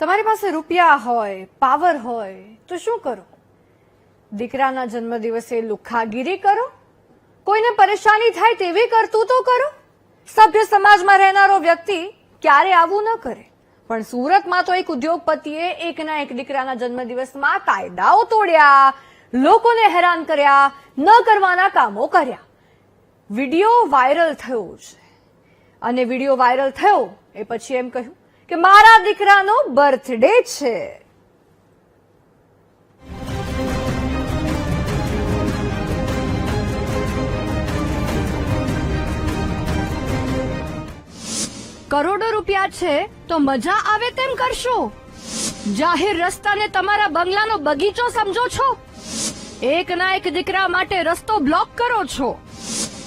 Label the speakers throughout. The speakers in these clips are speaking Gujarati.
Speaker 1: તમારી પાસે રૂપિયા હોય, પાવર હોય તો શું કરો? દીકરાના જન્મદિવસે લુખ્ખાગીરી કરો? કોઈને પરેશાની થાય તેવી કરતૂતો કરો? સભ્ય સમાજમાં રહેનારો વ્યક્તિ ક્યારે આવું ન કરે, પણ સુરતમાં તો એક ઉદ્યોગપતિએ એકના એક દીકરાના જન્મદિવસમાં કાયદાઓ તોડ્યા, લોકોને હેરાન કર્યા, ન કરવાના કામો કર્યા. વિડીયો વાયરલ થયો છે અને વિડીયો વાયરલ થયો એ પછી એમ કહ્યું કે મારા દીકરાનો બર્થડે છે. કરોડો રૂપિયા છે તો મજા આવે તેમ કરશો? જાહેર રસ્તાને તમારા બંગલાનો બગીચો સમજો છો? એકના એક દીકરા માટે રસ્તો બ્લોક કરો છો.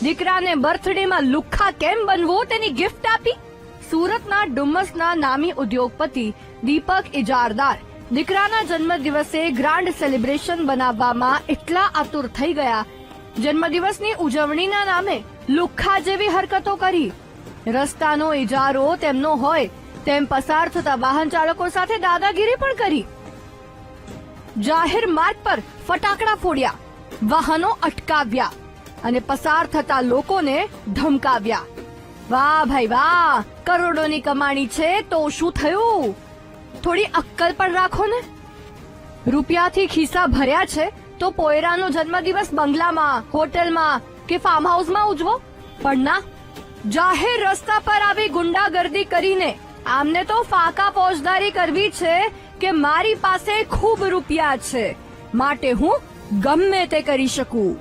Speaker 1: દીકરાને બર્થડેમાં લુખ્ખા કેમ બનવો તેની ગિફ્ટ આપી. સુરતના ડુમસના નામી ઉદ્યોગપતિ દીપક ઇજારદાર દીકરાના જન્મદિવસે ગ્રાન્ડ સેલિબ્રેશન બનાવવામાં એટલા આતુર થઈ ગયા, જન્મદિવસની ઉજવણીના નામે લુખ્ખા જેવી હરકતો કરી. રસ્તાનો ઇજારો તેમનો હોય તેમ પસાર થતા વાહન ચાલકો સાથે દાદાગીરી પણ કરી. જાહેર માર્ગ પર ફટાકડા ફોડ્યા, વાહનો અટકાવ્યા અને પસાર થતા લોકોને ધમકાવ્યા. વાહ ભાઈ વાહ, કરોડોની કમાણી છે તો શું થયું? થોડી અક્કલ પણ રાખો ને. રૂપિયાથી ખિસ્સા ભર્યા છે તો પોયરાનો જન્મદિવસ બંગલામાં, હોટલમાં કે ફાર્મ હાઉસમાં ઉજવો, પણ ના, જાહેર રસ્તા પર આવી ગુંડાગર્દી કરીને આમને તો ફાકા ફોજદારી કરવી છે કે મારી પાસે ખૂબ રૂપિયા છે માટે હું ગમે તે કરી શકું.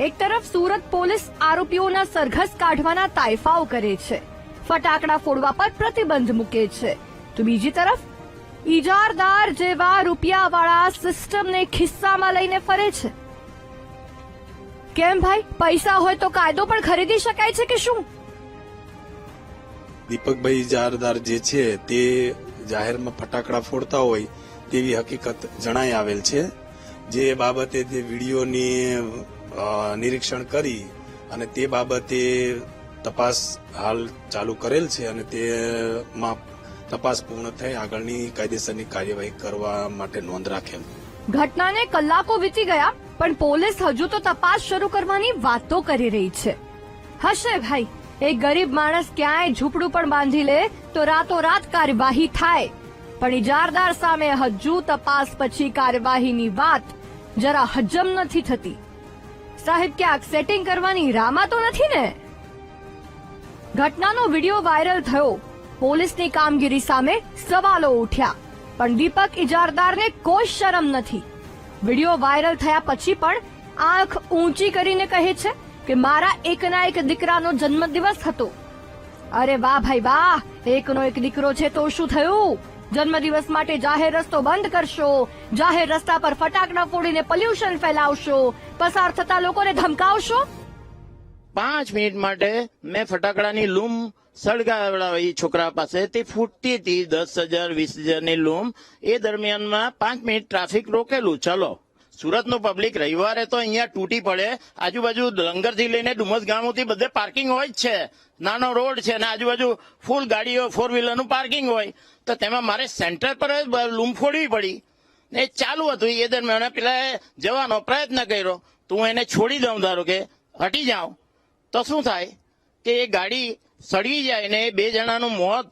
Speaker 1: એક તરફ સુરત પોલીસ આરોપીઓના સરઘસ કાઢવાના તાયફાઓ કરે છે, ફટાકડા ફોડવા પર પ્રતિબંધ મૂકે છે, તો બીજી તરફ ઇજારદાર જેવા રૂપિયાવાળા સિસ્ટમને ખિસ્સામાં લઈને ફરે છે. કેમ ભાઈ, પૈસા હોય તો કાયદો પણ ખરીદી શકાય છે કે શું?
Speaker 2: દીપકભાઈ ઇજારદાર જે છે તે જાહેરમાં ફટાકડા ફોડતા હોય તેવી હકીકત જણાઈ આવેલ છે. જે બાબતે તે વિડીયોની નિરીક્ષણ કરી અને તે બાબતે તપાસ હાલ ચાલુ કરેલ છે અને તેમાં તપાસ પૂર્ણ થઈ આગળની કાયદેસરની કાર્યવાહી કરવા માટે નોંધ રાખેલ.
Speaker 1: ઘટનાને કલાકો વીતી ગયા પણ પોલીસ હજુ તો તપાસ શરૂ કરવાની વાતો કરી રહી છે. હશે ભાઈ, એક ગરીબ માણસ ક્યાંય ઝૂંપડું પણ બાંધી લે તો રાતોરાત કાર્યવાહી થાય, પણ ઇજારદાર સામે હજુ તપાસ પછી કાર્યવાહીની વાત જરા હજમ નથી થતી. સાહેબ, ક્યાંક સેટિંગ કરવાની રામા તો નથી ને? ઘટનાનો વિડીયો વાયરલ થયો, પોલીસની કામગીરી સામે સવાલો ઉઠ્યા, પણ દીપક ઇજારદારને કોઈ શરમ નથી. વિડીયો વાયરલ થયા પછી પણ આંખ ઊંચી કરીને કહે છે કે મારા એકના એક દીકરાનો જન્મદિવસ હતો. અરે વાહ ભાઈ વાહ, એકનો એક દીકરો છે તો શું થયું? જન્મદિવસ માટે જાહેર રસ્તો બંધ કરશો, જાહેર રસ્તા પર ફટાકડા ફોડીને પોલ્યુશન ફેલાવશો, પસાર થતા લોકોને ધમકાવશો.
Speaker 3: 5 મિનિટ માટે મેં ફટાકડાની લૂમ સળગાવડાવી છોકરા પાસે, તે ફૂટતી હતી 10,000 20,000 ની લૂમ. એ દરમિયાનમાં 5 મિનિટ ટ્રાફિક રોકેલું. ચલો, સુરતનું પબ્લિક રવિવારે તો અહીંયા તૂટી પડે. આજુબાજુ લંગરથી લઈને ડુમસ ગામોથી બધે પાર્કિંગ હોય જ છે, નાનો રોડ છે અને આજુબાજુ ફૂલ ગાડીઓ 4 વ્હીલરનું પાર્કિંગ હોય, તો તેમાં મારે સેન્ટર પર જ લૂમ ફોડવી પડી. એ ચાલુ હતું. એ દરમિયાન પેલા જવાનો પ્રયત્ન કર્યો તો હું એને છોડી દઉં, ધારો કે હટી જાઉં, તો શું થાય કે એ ગાડી સળગી જાય ને 2 જણાનું મોત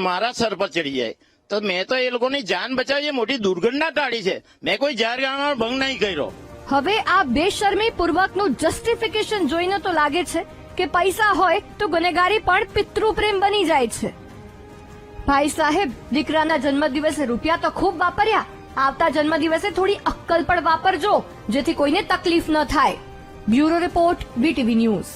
Speaker 3: મારા સર પર ચડી જાય. તો મેં તો એ લોકોની જાન બચાવી, મોટી દુર્ઘટના ટાળી છે. મેં કોઈ જાહેરનામાનો ભંગ નહીં કર્યો.
Speaker 1: હવે આ બેશરમી પૂર્વકનું જસ્ટિફિકેશન જોઈને તો લાગે છે કે પૈસા હોય તો ગુનેગારી પણ પિતૃપ્રેમ બની જાય છે. ભાઈ સાહેબ, દીકરાના જન્મદિવસે રૂપિયા તો ખૂબ વાપર્યા, આવતા જન્મદિવસે થોડી અક્કલ પણ વાપરજો જેથી કોઈને તકલીફ ન થાય. Bureau report, BTV news.